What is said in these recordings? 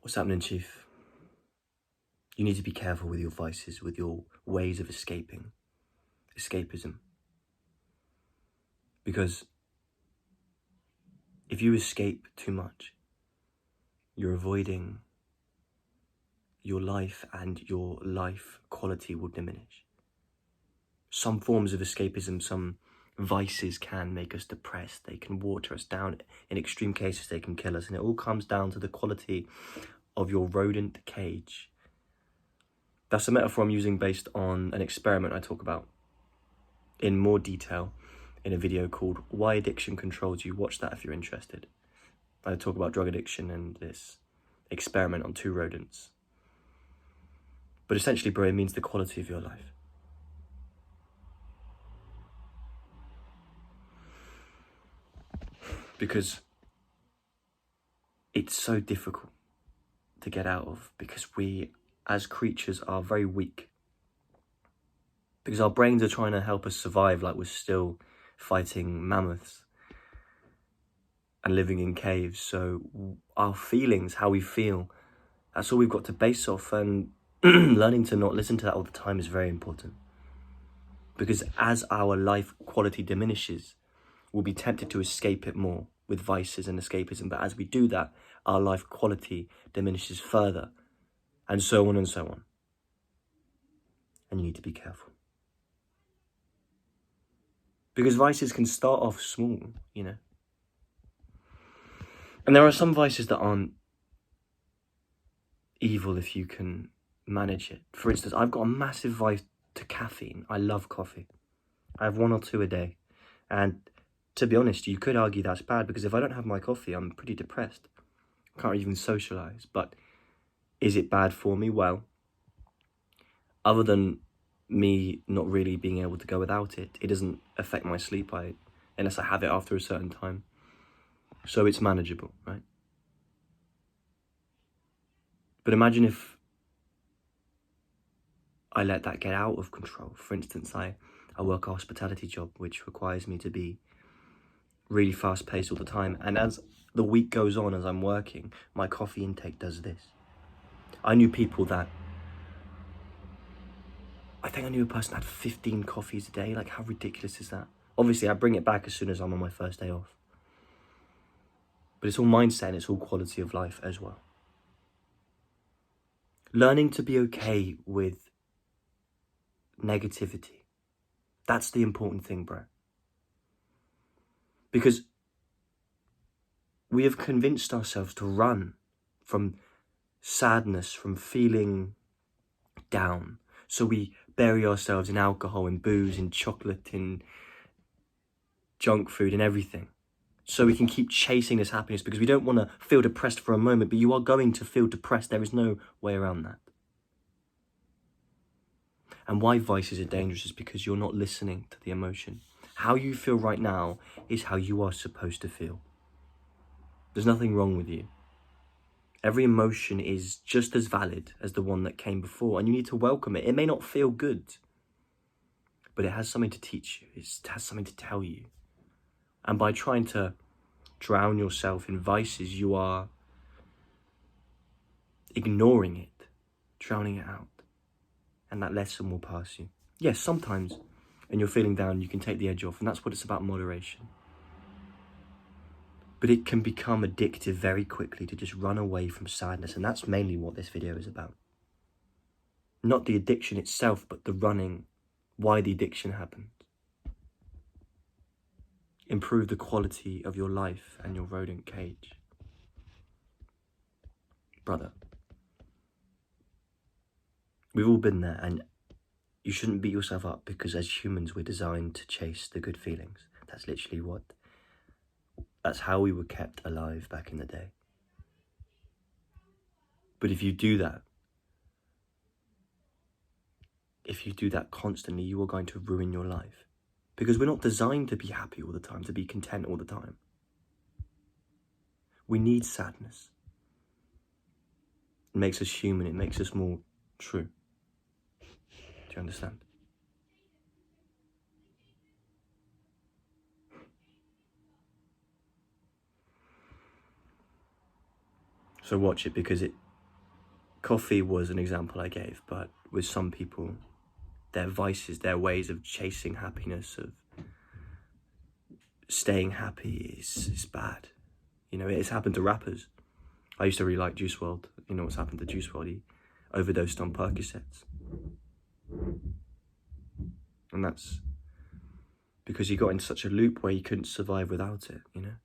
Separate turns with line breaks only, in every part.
What's happening, Chief? You need to be careful with your vices, with your ways of escapism. Because if you escape too much, you're avoiding your life, and your life quality will diminish. Some forms of escapism, some vices can make us depressed. They can water us down. In extreme cases, they can kill us. And it all comes down to the quality of your rodent cage. That's a metaphor I'm using based on an experiment I talk about in more detail in a video called Why Addiction Controls You. Watch that if you're interested. I talk about drug addiction and this experiment on 2 rodents. But essentially, bro, it means the quality of your life. Because it's so difficult to get out of, because we as creatures are very weak. Because our brains are trying to help us survive like we're still fighting mammoths and living in caves. So our feelings, how we feel, that's all we've got to base off. And learning to not listen to that all the time is very important. Because as our life quality diminishes, we'll be tempted to escape it more with vices and escapism. But as we do that, our life quality diminishes further, and so on and so on. And you need to be careful. Because vices can start off small, you know. And there are some vices that aren't evil if you can manage it. For instance, I've got a massive vice to caffeine. I love coffee. I have 1 or 2 a day. And to be honest, you could argue that's bad, because if I don't have my coffee, I'm pretty depressed. I can't even socialize. But is it bad for me? Well, other than me not really being able to go without it, it doesn't affect my sleep unless I have it after a certain time. So it's manageable, right? But imagine if I let that get out of control. For instance, I work a hospitality job, which requires me to be really fast-paced all the time. And as the week goes on, as I'm working, my coffee intake does this. I knew people that, I think I knew a person that had 15 coffees a day. Like, how ridiculous is that? Obviously, I bring it back as soon as I'm on my first day off. But it's all mindset, and it's all quality of life as well. Learning to be okay with negativity. That's the important thing, bro. Because we have convinced ourselves to run from sadness, from feeling down. So we bury ourselves in alcohol, in booze, in chocolate, in junk food, and everything. So we can keep chasing this happiness, because we don't want to feel depressed for a moment, but you are going to feel depressed. There is no way around that. And why vices are dangerous is because you're not listening to the emotion. How you feel right now is how you are supposed to feel. There's nothing wrong with you. Every emotion is just as valid as the one that came before, and you need to welcome it. It may not feel good, but it has something to teach you. It has something to tell you. And by trying to drown yourself in vices, you are ignoring it, drowning it out. And that lesson will pass you. Yes, sometimes when you're feeling down, you can take the edge off, and that's what it's about, moderation. But it can become addictive very quickly to just run away from sadness, and that's mainly what this video is about. Not the addiction itself, but the running, why the addiction happened. Improve the quality of your life and your rodent cage. Brother, we've all been there, and you shouldn't beat yourself up, because as humans, we're designed to chase the good feelings. That's literally that's how we were kept alive back in the day. But if you do that constantly, you are going to ruin your life. Because we're not designed to be happy all the time, to be content all the time. We need sadness. It makes us human, it makes us more true. Do you understand? So watch it, because Coffee was an example I gave, but with some people, their vices, their ways of chasing happiness, of staying happy is bad. You know, it's happened to rappers. I used to really like Juice WRLD. You know what's happened to Juice WRLD? He overdosed on Percocets. And that's because he got in such a loop where he couldn't survive without it, you know?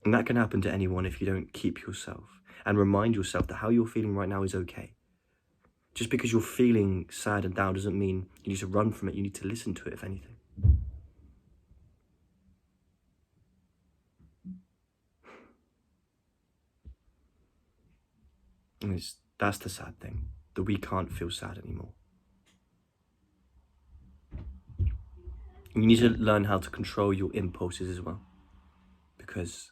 And that can happen to anyone if you don't keep yourself and remind yourself that how you're feeling right now is okay. Just because you're feeling sad and down doesn't mean you need to run from it. You need to listen to it, if anything. And that's the sad thing, that we can't feel sad anymore. You need to learn how to control your impulses as well. Because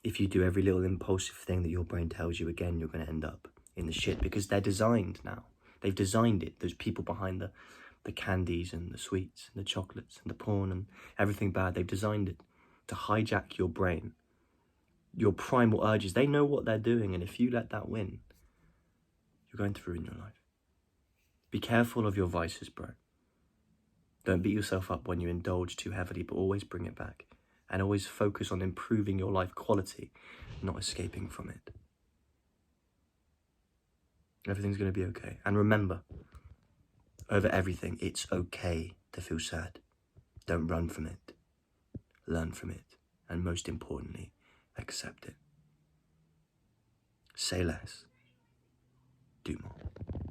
if you do every little impulsive thing that your brain tells you, again, you're going to end up in the shit, because they're designed now. They've designed it. Those people behind the candies and the sweets and the chocolates and the porn and everything bad, they've designed it to hijack your brain. Your primal urges, they know what they're doing, and if you let that win, you're going to ruin your life. Be careful of your vices, bro. Don't beat yourself up when you indulge too heavily, but always bring it back. And always focus on improving your life quality, not escaping from it. Everything's going to be okay. And remember, over everything, it's okay to feel sad. Don't run from it. Learn from it. And most importantly, accept it. Say less. Do more.